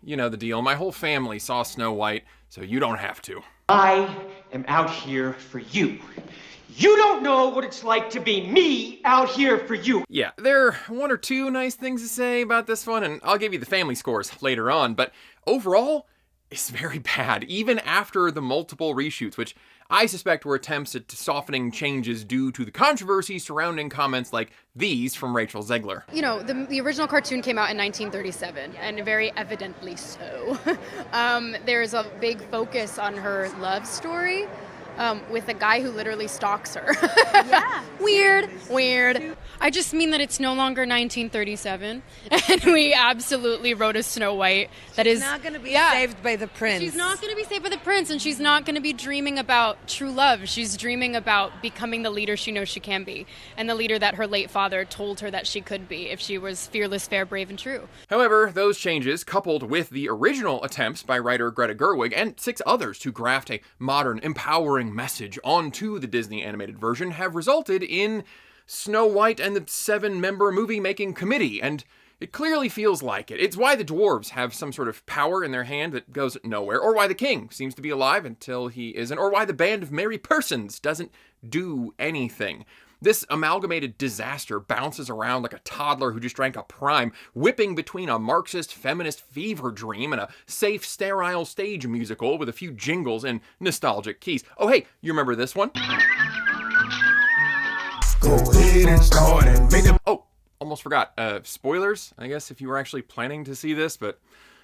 You know the deal. My whole family saw Snow White, so you don't have to. I am out here for you. You don't know what it's like to be me out here for you. Yeah, there are one or two nice things to say about this one, and I'll give you the family scores later on, but overall, it's very bad, even after the multiple reshoots, which I suspect were attempts at softening changes due to the controversy surrounding comments like these from Rachel Zegler. You know, the original cartoon came out in 1937, and very evidently so. There's a big focus on her love story. With a guy who literally stalks her. Yeah. Weird. I just mean that it's no longer 1937, and we absolutely wrote a Snow White that is not going to be saved by the prince. She's not going to be saved by the prince, and she's not going to be dreaming about true love. She's dreaming about becoming the leader she knows she can be, and the leader that her late father told her that she could be if she was fearless, fair, brave, and true. However, those changes, coupled with the original attempts by writer Greta Gerwig and 6 others to graft a modern, empowering message onto the Disney animated version, have resulted in Snow White and the 7-member movie-making committee, and it clearly feels like it. It's why the dwarves have some sort of power in their hand that goes nowhere, or why the king seems to be alive until he isn't, or why the band of merry persons doesn't do anything. This amalgamated disaster bounces around like a toddler who just drank a prime, whipping between a Marxist feminist fever dream and a safe, sterile stage musical with a few jingles and nostalgic keys. Oh hey, you remember this one? Go ahead and start and make it. Oh, almost forgot. Spoilers, I guess, if you were actually planning to see this, but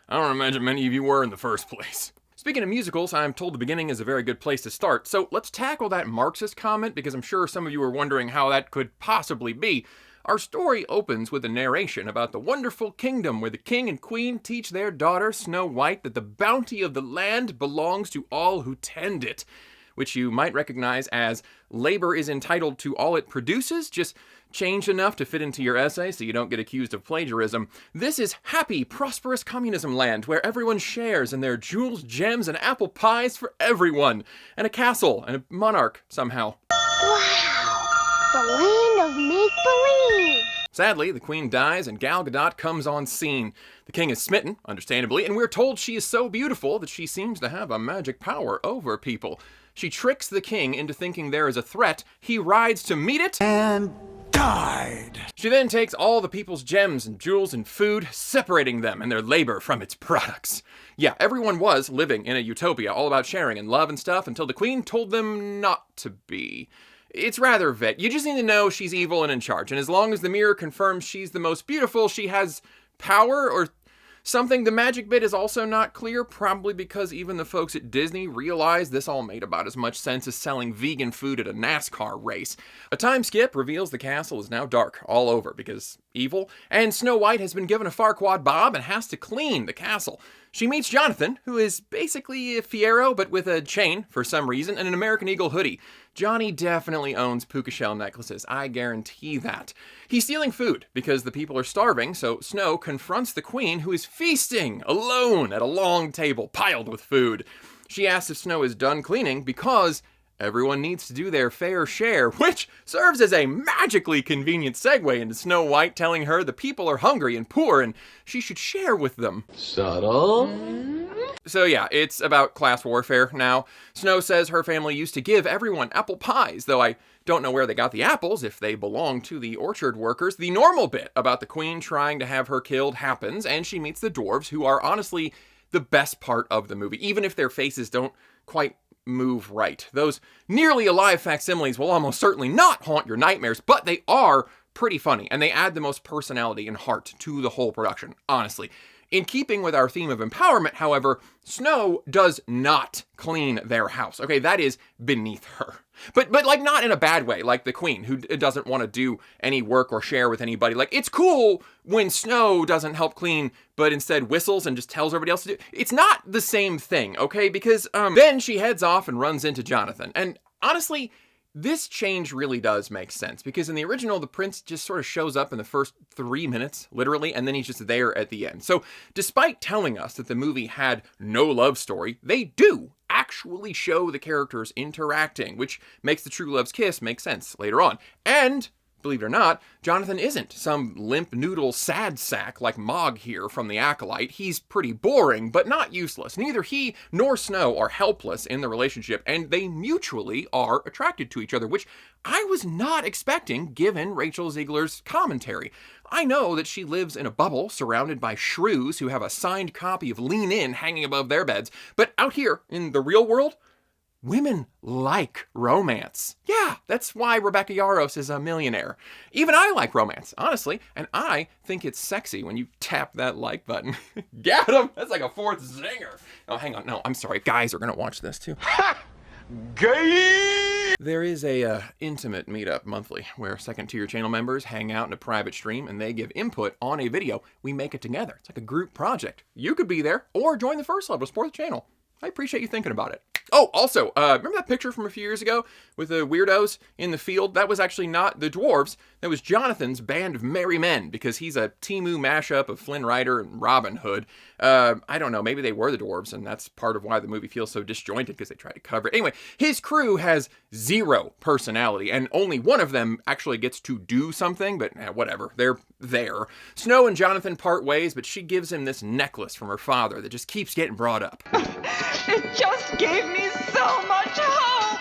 I don't imagine many of you were in the first place. Speaking of musicals, I'm told the beginning is a very good place to start, so let's tackle that Marxist comment, because I'm sure some of you are wondering how that could possibly be. Our story opens with a narration about the wonderful kingdom where the king and queen teach their daughter, Snow White, that the bounty of the land belongs to all who tend it, which you might recognize as labor is entitled to all it produces, just changed enough to fit into your essay so you don't get accused of plagiarism. This is happy, prosperous communism land where everyone shares and there are jewels, gems, and apple pies for everyone, and a castle and a monarch somehow. Wow, the land of make-believe. Sadly, the queen dies and Gal Gadot comes on scene. The king is smitten, understandably, and we're told she is so beautiful that she seems to have a magic power over people. She tricks the king into thinking there is a threat. He rides to meet it and died. She then takes all the people's gems and jewels and food, separating them and their labor from its products. Yeah, everyone was living in a utopia, all about sharing and love and stuff, until the queen told them not to be. It's rather vague. You just need to know she's evil and in charge, and as long as the mirror confirms she's the most beautiful, she has power or something. The magic bit is also not clear, probably because even the folks at Disney realized this all made about as much sense as selling vegan food at a NASCAR race. A time skip reveals the castle is now dark all over because evil, and Snow White has been given a Farquaad bob and has to clean the castle. She meets Jonathan, who is basically a Fiero, but with a chain for some reason, and an American Eagle hoodie. Johnny definitely owns puka shell necklaces, I guarantee that. He's stealing food because the people are starving, so Snow confronts the queen, who is feasting alone at a long table piled with food. She asks if Snow is done cleaning because everyone needs to do their fair share, which serves as a magically convenient segue into Snow White telling her the people are hungry and poor and she should share with them. Subtle. So yeah, it's about class warfare now. Snow says her family used to give everyone apple pies, though I don't know where they got the apples, if they belong to the orchard workers. The normal bit about the queen trying to have her killed happens, and she meets the dwarves, who are honestly the best part of the movie, even if their faces don't quite move right. Those nearly alive facsimiles will almost certainly not haunt your nightmares, but they are pretty funny, and they add the most personality and heart to the whole production, honestly. In keeping with our theme of empowerment, however, Snow does not clean their house. Okay, that is beneath her. But like not in a bad way, like the queen, who doesn't want to do any work or share with anybody. Like, it's cool when Snow doesn't help clean, but instead whistles and just tells everybody else to do. It's not the same thing, okay? Because then she heads off and runs into Jonathan. And honestly, this change really does make sense, because in the original, the prince just sort of shows up in the first 3 minutes, literally, and then he's just there at the end. So despite telling us that the movie had no love story, they do actually show the characters interacting, which makes the true love's kiss make sense later on. And believe it or not, Jonathan isn't some limp noodle sad sack like Mog here from The Acolyte. He's pretty boring, but not useless. Neither he nor Snow are helpless in the relationship, and they mutually are attracted to each other, which I was not expecting given Rachel Ziegler's commentary. I know that she lives in a bubble surrounded by shrews who have a signed copy of Lean In hanging above their beds, but out here in the real world, women like romance. Yeah, that's why Rebecca Yarros is a millionaire. Even I like romance, honestly, and I think it's sexy when you tap that like button. Get him! That's like a fourth zinger. Oh, hang on. No, I'm sorry. Guys are going to watch this too. Gay! There is a intimate meetup monthly where second-tier channel members hang out in a private stream and they give input on a video. We make it together. It's like a group project. You could be there or join the first level, support the channel. I appreciate you thinking about it. Oh, also, remember that picture from a few years ago with the weirdos in the field? That was actually not the dwarves. That was Jonathan's band of merry men, because he's a Timu mashup of Flynn Rider and Robin Hood. I don't know, maybe they were the dwarves, and that's part of why the movie feels so disjointed, because they try to cover it. Anyway, his crew has zero personality, and only one of them actually gets to do something, but whatever, they're there. Snow and Jonathan part ways, but she gives him this necklace from her father that just keeps getting brought up. It just gave me so much hope!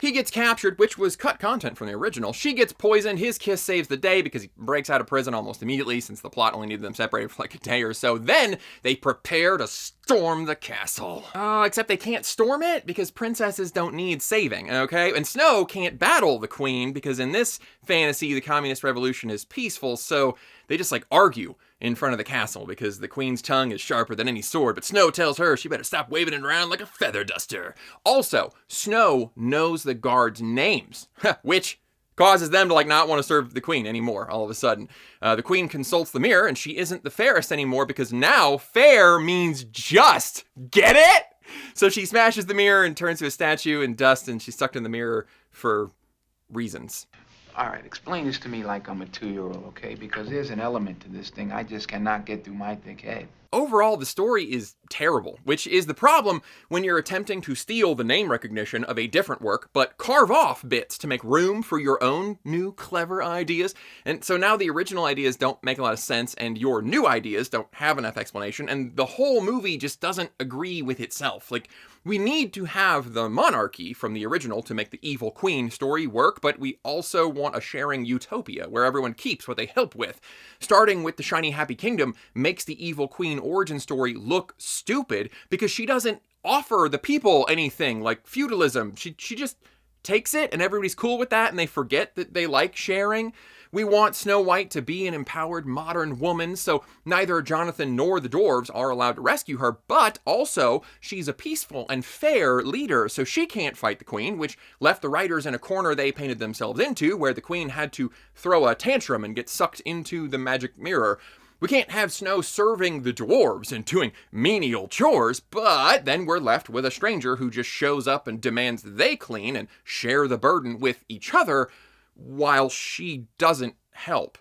He gets captured, which was cut content from the original. She gets poisoned. His kiss saves the day because he breaks out of prison almost immediately, since the plot only needed them separated for like a day or so. Then they prepare to storm the castle. Except they can't storm it because princesses don't need saving, okay? And Snow can't battle the queen because in this fantasy, the communist revolution is peaceful, so they just like argue in front of the castle because the queen's tongue is sharper than any sword, but Snow tells her she better stop waving it around like a feather duster. Also, Snow knows the guards' names, which causes them to like not want to serve the queen anymore all of a sudden. The queen consults the mirror and she isn't the fairest anymore because now fair means just. Get it? So she smashes the mirror and turns to a statue in dust, and she's stuck in the mirror for reasons. All right, explain this to me like I'm a 2-year-old, okay? Because there's an element to this thing I just cannot get through my thick head. Overall, the story is terrible, which is the problem when you're attempting to steal the name recognition of a different work, but carve off bits to make room for your own new clever ideas. And so now the original ideas don't make a lot of sense, and your new ideas don't have enough explanation, and the whole movie just doesn't agree with itself. Like, we need to have the monarchy from the original to make the evil queen story work, but we also want a sharing utopia where everyone keeps what they help with. Starting with the shiny happy kingdom makes the evil queen origin story look stupid because she doesn't offer the people anything like feudalism. She just takes it and everybody's cool with that and they forget that they like sharing. We want Snow White to be an empowered modern woman, so neither Jonathan nor the dwarves are allowed to rescue her, but also she's a peaceful and fair leader, so she can't fight the queen, which left the writers in a corner they painted themselves into, where the queen had to throw a tantrum and get sucked into the magic mirror. We can't have Snow serving the dwarves and doing menial chores, but then we're left with a stranger who just shows up and demands they clean and share the burden with each other, while she doesn't help.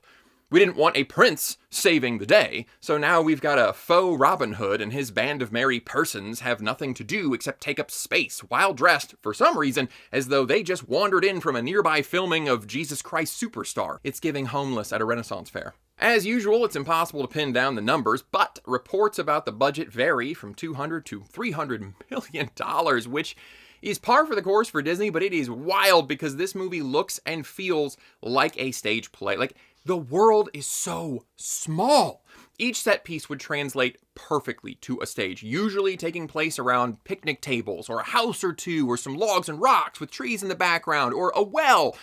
We didn't want a prince saving the day, so now we've got a faux Robin Hood and his band of merry persons have nothing to do except take up space while dressed, for some reason, as though they just wandered in from a nearby filming of Jesus Christ Superstar. It's giving homeless at a Renaissance fair. As usual, it's impossible to pin down the numbers, but reports about the budget vary from $200 to $300 million, which is par for the course for Disney, but it is wild because this movie looks and feels like a stage play. Like, the world is so small. Each set piece would translate perfectly to a stage, usually taking place around picnic tables or a house or two or some logs and rocks with trees in the background or a well.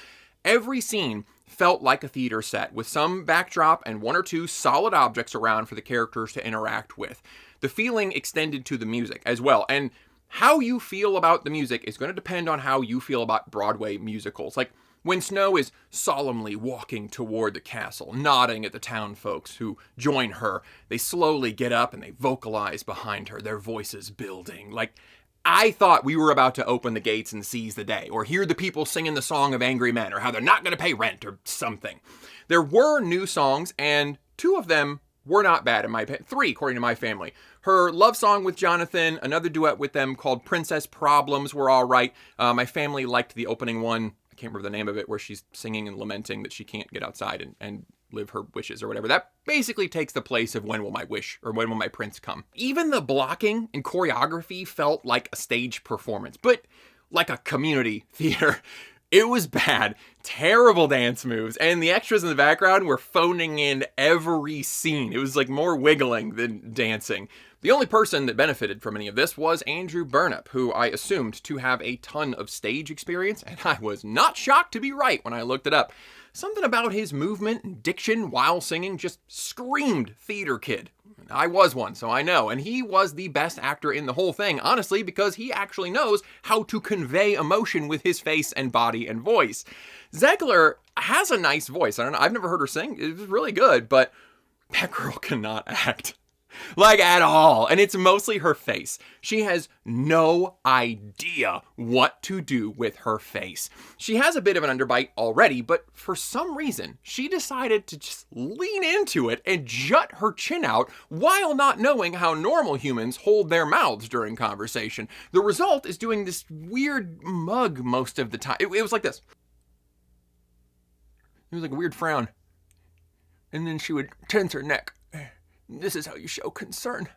Every scene felt like a theater set with some backdrop and one or two solid objects around for the characters to interact with. The feeling extended to the music as well, and how you feel about the music is going to depend on how you feel about Broadway musicals. Like, when Snow is solemnly walking toward the castle, nodding at the town folks who join her, they slowly get up and they vocalize behind her, their voices building. Like, I thought we were about to open the gates and seize the day, or hear the people singing the song of angry men, or how they're not going to pay rent, or something. There were new songs, and 2 of them were not bad in my opinion. 3, according to my family. Her love song with Jonathan, another duet with them called Princess Problems were all right. My family liked the opening one. I can't remember the name of it, where she's singing and lamenting that she can't get outside and live her wishes or whatever. That basically takes the place of When Will My Wish, or When Will My Prince Come. Even the blocking and choreography felt like a stage performance, but like a community theater. It was bad, terrible dance moves, and the extras in the background were phoning in every scene. It was like more wiggling than dancing. The only person that benefited from any of this was Andrew Burnap, who I assumed to have a ton of stage experience, and I was not shocked to be right when I looked it up. Something about his movement and diction while singing just screamed theater kid. I was one, so I know, and he was the best actor in the whole thing, honestly, because he actually knows how to convey emotion with his face and body and voice. Zegler has a nice voice. I don't know, I've never heard her sing. It was really good, but that girl cannot act. Like, at all. And it's mostly her face. She has no idea what to do with her face. She has a bit of an underbite already, but for some reason, she decided to just lean into it and jut her chin out while not knowing how normal humans hold their mouths during conversation. The result is doing this weird mug most of the time. It was like this. It was like a weird frown. And then she would tense her neck. This is how you show concern.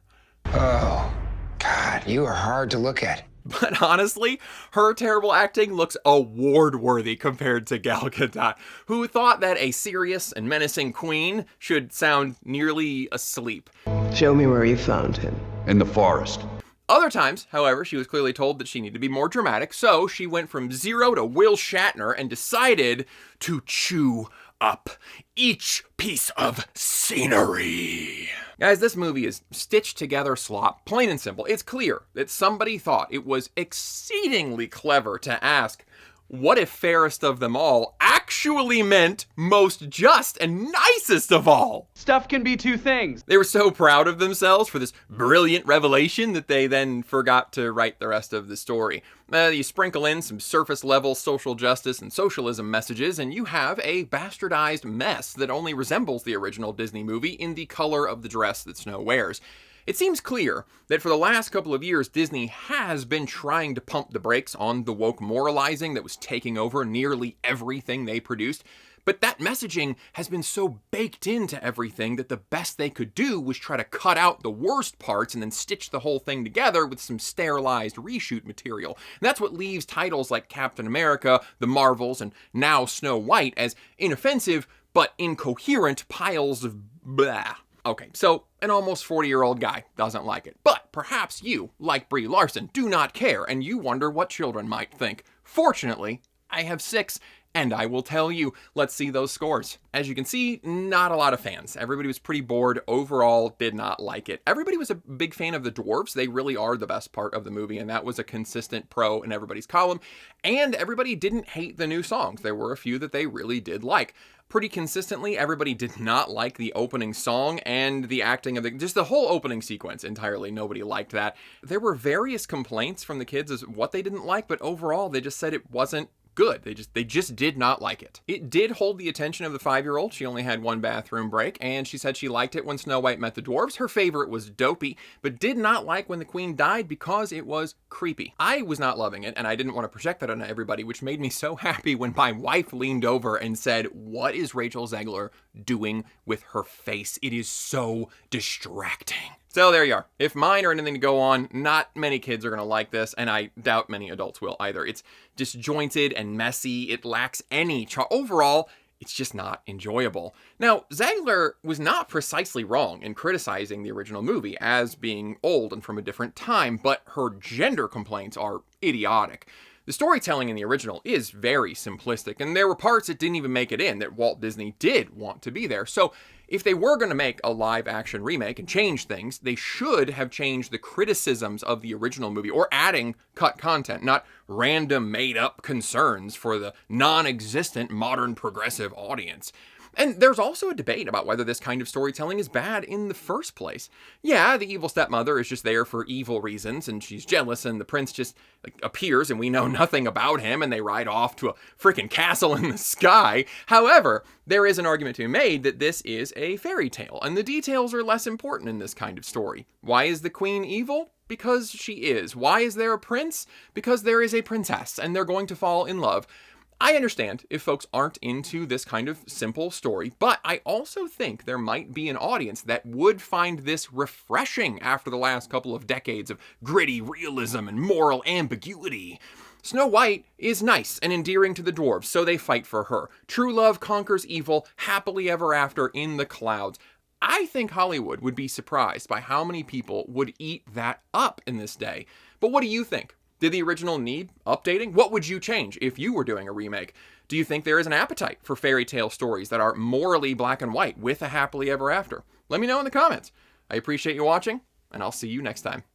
Oh, God, you are hard to look at. But honestly, her terrible acting looks award-worthy compared to Gal Gadot, who thought that a serious and menacing queen should sound nearly asleep. Show me where you found him. In the forest. Other times, however, she was clearly told that she needed to be more dramatic, so she went from zero to Will Shatner and decided to chew up each piece of scenery. Guys, this movie is stitched together slop, plain and simple. It's clear that somebody thought it was exceedingly clever to ask, what if fairest of them all actually meant most just and nicest of all? Stuff can be two things. They were so proud of themselves for this brilliant revelation that they then forgot to write the rest of the story. You sprinkle in some surface level social justice and socialism messages, and you have a bastardized mess that only resembles the original Disney movie in the color of the dress that Snow wears. It seems clear that for the last couple of years, Disney has been trying to pump the brakes on the woke moralizing that was taking over nearly everything they produced. But that messaging has been so baked into everything that the best they could do was try to cut out the worst parts and then stitch the whole thing together with some sterilized reshoot material. And that's what leaves titles like Captain America, The Marvels, and now Snow White as inoffensive but incoherent piles of blah. Okay, so an almost 40-year-old guy doesn't like it, but perhaps you, like Brie Larson, do not care, and you wonder what children might think. Fortunately, I have 6, and I will tell you. Let's see those scores. As you can see, not a lot of fans. Everybody was pretty bored. Overall, did not like it. Everybody was a big fan of the dwarves. They really are the best part of the movie, and that was a consistent pro in everybody's column. And everybody didn't hate the new songs. There were a few that they really did like. Pretty consistently, everybody did not like the opening song and the acting of just the whole opening sequence entirely. Nobody liked that. There were various complaints from the kids as what they didn't like, but overall, they just said it wasn't good. They just did not like it. It did hold the attention of the 5-year-old. She only had one bathroom break, and she said she liked it when Snow White met the dwarves. Her favorite was Dopey, but did not like when the queen died because it was creepy. I was not loving it, and I didn't want to project that on everybody, which made me so happy when my wife leaned over and said, "What is Rachel Zegler doing with her face? It is so distracting." So there you are. If mine are anything to go on, not many kids are going to like this, and I doubt many adults will either. It's disjointed and messy. It lacks any charm. Overall, it's just not enjoyable. Now, Zegler was not precisely wrong in criticizing the original movie as being old and from a different time, but her gender complaints are idiotic. The storytelling in the original is very simplistic, and there were parts that didn't even make it in that Walt Disney did want to be there. So if they were going to make a live-action remake and change things, they should have changed the criticisms of the original movie, or adding cut content, not random made-up concerns for the non-existent modern progressive audience. And there's also a debate about whether this kind of storytelling is bad in the first place. Yeah, the evil stepmother is just there for evil reasons, and she's jealous, and the prince just appears, and we know nothing about him, and they ride off to a freaking castle in the sky. However, there is an argument to be made that this is a fairy tale, and the details are less important in this kind of story. Why is the queen evil? Because she is. Why is there a prince? Because there is a princess, and they're going to fall in love. I understand if folks aren't into this kind of simple story, but I also think there might be an audience that would find this refreshing after the last couple of decades of gritty realism and moral ambiguity. Snow White is nice and endearing to the dwarves, so they fight for her. True love conquers evil, happily ever after in the clouds. I think Hollywood would be surprised by how many people would eat that up in this day. But what do you think? Did the original need updating? What would you change if you were doing a remake? Do you think there is an appetite for fairy tale stories that are morally black and white with a happily ever after? Let me know in the comments. I appreciate you watching, and I'll see you next time.